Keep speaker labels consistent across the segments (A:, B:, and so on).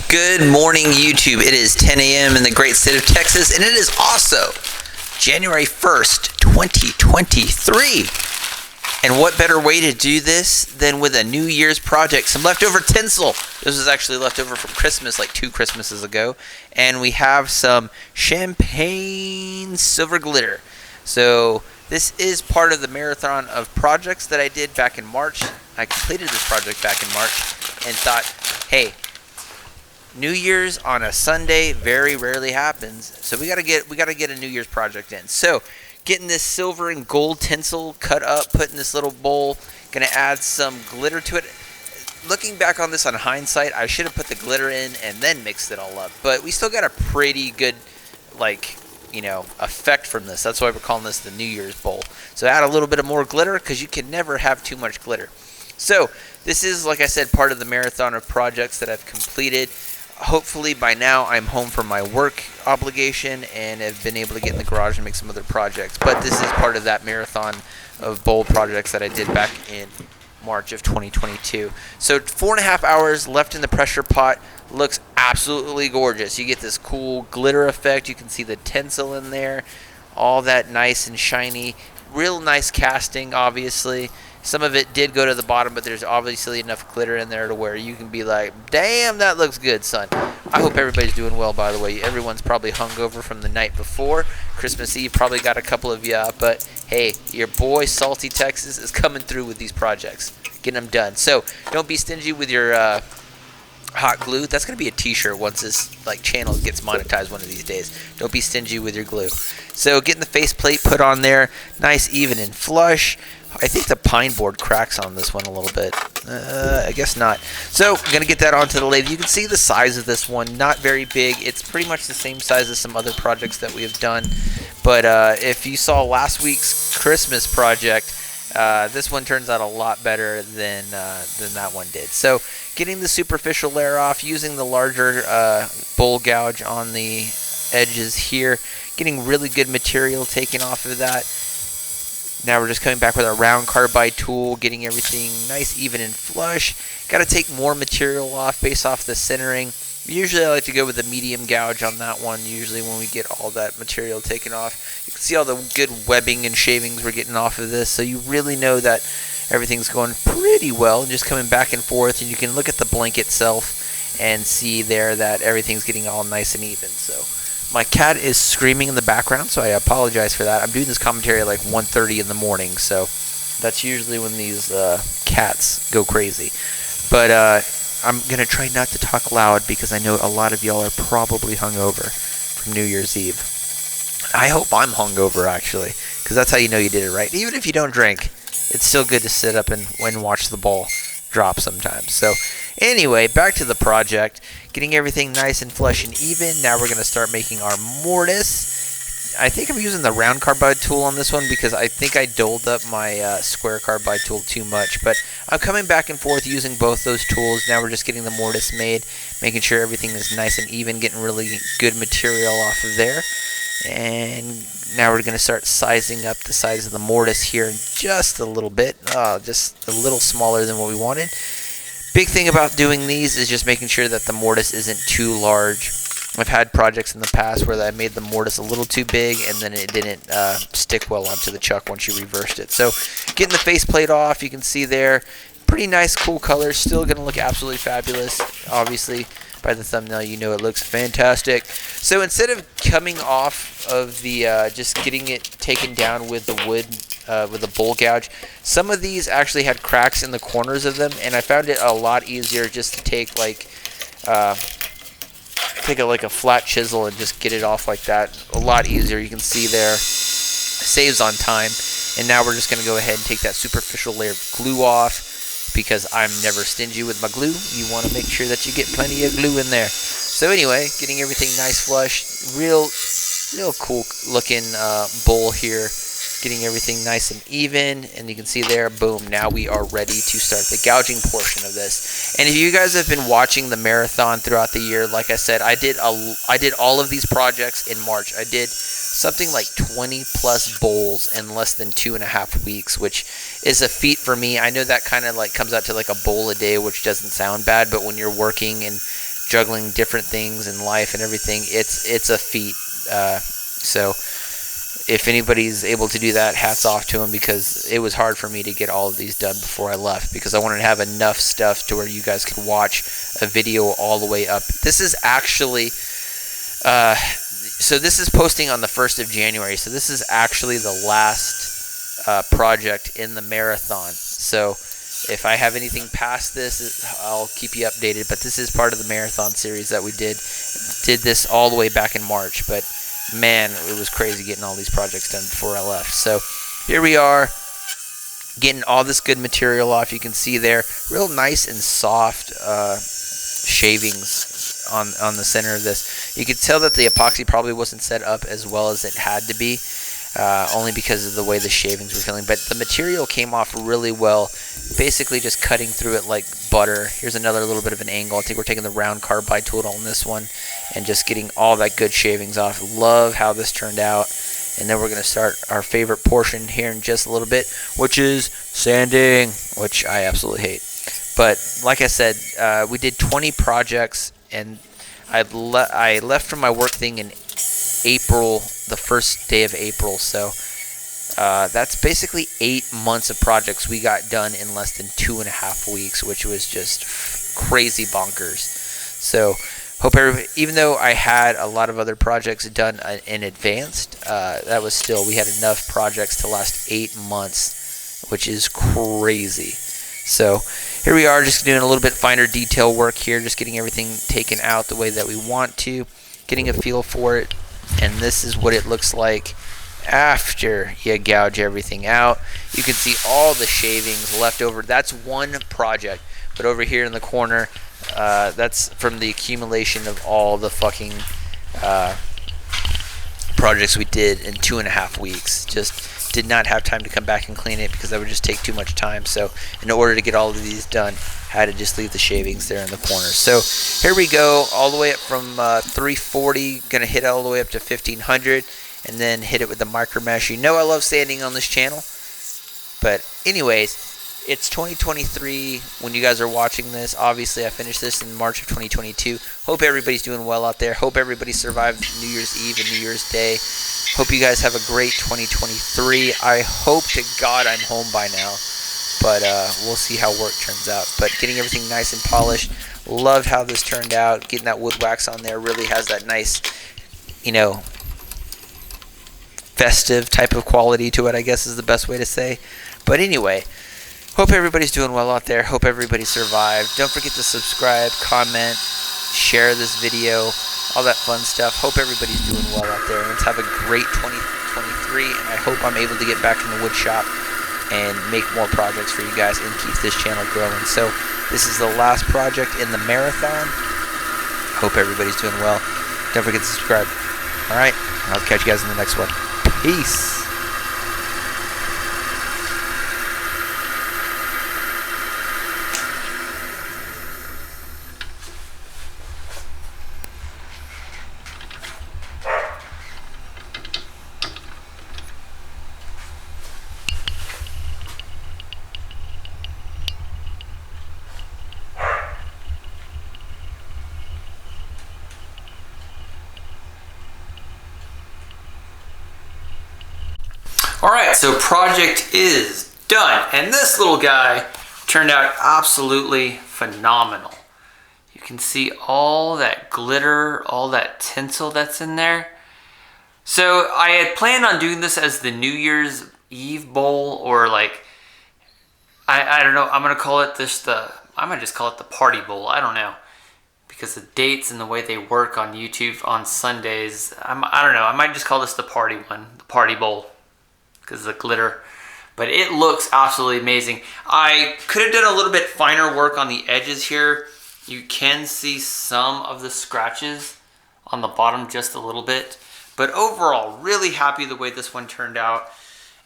A: Good morning, YouTube. It is 10 a.m. in the great state of Texas, and it is also January 1st, 2023. And what better way to do this than with a New Year's project? Some leftover tinsel. This was actually leftover from Christmas, like 2 Christmases ago. And we have some champagne silver glitter. So this is part of the marathon of projects that I did back in March. I completed this project back in March and thought, hey, New Year's on a Sunday very rarely happens, so we gotta get a New Year's project in. So, getting this silver and gold tinsel cut up, put in this little bowl. Gonna add some glitter to it. Looking back on this on hindsight, I should have put the glitter in and then mixed it all up. But we still got a pretty good, effect from this. That's why we're calling this the New Year's bowl. So add a little bit of more glitter because you can never have too much glitter. So this is, like I said, part of the marathon of projects that I've completed. Hopefully by now I'm home from my work obligation and have been able to get in the garage and make some other projects. But this is part of that marathon of bold projects that I did back in March of 2022. So 4.5 hours left in the pressure pot. Looks absolutely gorgeous. You get this cool glitter effect. You can see the tinsel in there. All that nice and shiny. Real nice casting, obviously. Some of it did go to the bottom, but there's obviously enough glitter in there to where you can be like, damn, that looks good, son. I hope everybody's doing well, by the way. Everyone's probably hungover from the night before. Christmas Eve probably got a couple of you, but hey, your boy Salty Texas is coming through with these projects, getting them done. So don't be stingy with your hot glue. That's going to be a t-shirt once this channel gets monetized one of these days. Don't be stingy with your glue. So getting the faceplate put on there, nice, even, and flush. I think the pine board cracks on this one a little bit. I guess not. So I'm going to get that onto the lathe. You can see the size of this one. Not very big. It's pretty much the same size as some other projects that we have done. But if you saw last week's Christmas project, this one turns out a lot better than that one did. So getting the superficial layer off, using the larger bowl gouge on the edges here, getting really good material taken off of that. Now we're just coming back with our round carbide tool, getting everything nice, even, and flush. Got to take more material off based off the centering. Usually I like to go with a medium gouge on that one, usually when we get all that material taken off. You can see all the good webbing and shavings we're getting off of this, so you really know that everything's going pretty well, and just coming back and forth, and you can look at the blank itself and see there that everything's getting all nice and even. So my cat is screaming in the background, so I apologize for that. I'm doing this commentary at 1:30 in the morning, so that's usually when these cats go crazy. But I'm going to try not to talk loud because I know a lot of y'all are probably hungover from New Year's Eve. I hope I'm hungover, actually, because that's how you know you did it right. Even if you don't drink, it's still good to sit up and watch the ball drop sometimes. So anyway, back to the project. Getting everything nice and flush and even. Now we're going to start making our mortise. I think I'm using the round carbide tool on this one because I think I doled up my square carbide tool too much. But I'm coming back and forth using both those tools. Now we're just getting the mortise made, making sure everything is nice and even, getting really good material off of there. And now we're going to start sizing up the size of the mortise here just a little bit, just a little smaller than what we wanted. Big thing about doing these is just making sure that the mortise isn't too large. I've had projects in the past where I made the mortise a little too big and then it didn't stick well onto the chuck once you reversed it. So getting the faceplate off, you can see there, pretty nice, cool color. Still going to look absolutely fabulous. Obviously, by the thumbnail, you know it looks fantastic. So instead of coming off of the, just getting it taken down with the wood, with the bowl gouge, some of these actually had cracks in the corners of them, and I found it a lot easier just to take a flat chisel and just get it off like that. A lot easier. You can see there, saves on time. And now we're just going to go ahead and take that superficial layer of glue off, because I'm never stingy with my glue. You want to make sure that you get plenty of glue in there. So anyway, getting everything nice flush, real cool looking bowl here. Getting everything nice and even, and you can see there, boom, now we are ready to start the gouging portion of this. And if you guys have been watching the marathon throughout the year, like I said, I did all of these projects in March. I did something like 20 plus bowls in less than 2.5 weeks, which is a feat for me. I know that kind of like comes out to like a bowl a day, which doesn't sound bad, but when you're working and juggling different things in life and everything, it's a feat. So if anybody's able to do that, hats off to them, because it was hard for me to get all of these done before I left, because I wanted to have enough stuff to where you guys could watch a video all the way up. This is actually, so this is posting on the 1st of January, so this is actually the last project in the marathon. So if I have anything past this, I'll keep you updated, but this is part of the marathon series that we did this all the way back in March. But man, it was crazy getting all these projects done before I left. So here we are, getting all this good material off. You can see there, real nice and soft shavings on the center of this. You could tell that the epoxy probably wasn't set up as well as it had to be, only because of the way the shavings were feeling. But the material came off really well, basically just cutting through it like butter. Here's another little bit of an angle. I think we're taking the round carbide tool on this one and just getting all that good shavings off. Love how this turned out. And then we're going to start our favorite portion here in just a little bit, which is sanding, which I absolutely hate. But like I said, we did 20 projects, and I left from my work thing in April, the first day of April. So that's basically 8 months of projects we got done in less than 2.5 weeks, which was just crazy bonkers. So hope everybody, even though I had a lot of other projects done in advance, that was still, we had enough projects to last 8 months, which is crazy. So here we are, just doing a little bit finer detail work here, just getting everything taken out the way that we want to, getting a feel for it. And this is what it looks like after you gouge everything out. You can see all the shavings left over. That's one project, but over here in the corner, that's from the accumulation of all the fucking projects we did in 2.5 weeks. Just did not have time to come back and clean it because that would just take too much time. So in order to get all of these done, I had to just leave the shavings there in the corner. So here we go, all the way up from 340, gonna hit all the way up to 1500, and then hit it with the micro mesh. You know I love sanding on this channel. But anyways, it's 2023 when you guys are watching this. Obviously, I finished this in March of 2022. Hope everybody's doing well out there. Hope everybody survived New Year's Eve and New Year's Day. Hope you guys have a great 2023. I hope to God I'm home by now. But we'll see how work turns out. But getting everything nice and polished. Love how this turned out. Getting that wood wax on there really has that nice, you know, festive type of quality to it, I guess is the best way to say. But anyway, hope everybody's doing well out there. Hope everybody survived. Don't forget to subscribe, comment, share this video, all that fun stuff. Hope everybody's doing well out there. Let's have a great 2023, and I hope I'm able to get back in the wood shop and make more projects for you guys and keep this channel growing. So this is the last project in the marathon. Hope everybody's doing well. Don't forget to subscribe. All right, I'll catch you guys in the next one. Peace. Alright, so project is done, and this little guy turned out absolutely phenomenal. You can see all that glitter, all that tinsel that's in there. So I had planned on doing this as the New Year's Eve bowl, or like, I don't know, I'm gonna call it this, I might just call it the party bowl, I don't know. Because the dates and the way they work on YouTube on Sundays, I don't know, I might just call this the party one, the party bowl. Because of the glitter, but it looks absolutely amazing. I could have done a little bit finer work on the edges here. You can see some of the scratches on the bottom just a little bit, but overall really happy the way this one turned out.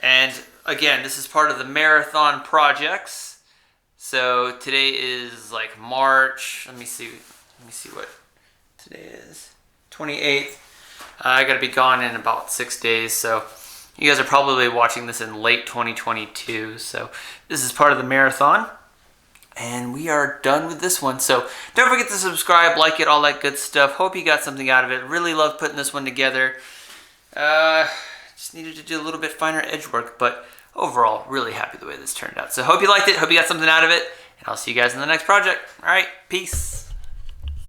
A: And again, this is part of the marathon projects. So today is like March, let me see what today is, 28th. I gotta be gone in about 6 days, so you guys are probably watching this in late 2022, so this is part of the marathon. And we are done with this one. So don't forget to subscribe, like it, all that good stuff. Hope you got something out of it. Really love putting this one together. Just needed to do a little bit finer edge work, but overall, really happy the way this turned out. So hope you liked it. Hope you got something out of it. And I'll see you guys in the next project. All right, peace.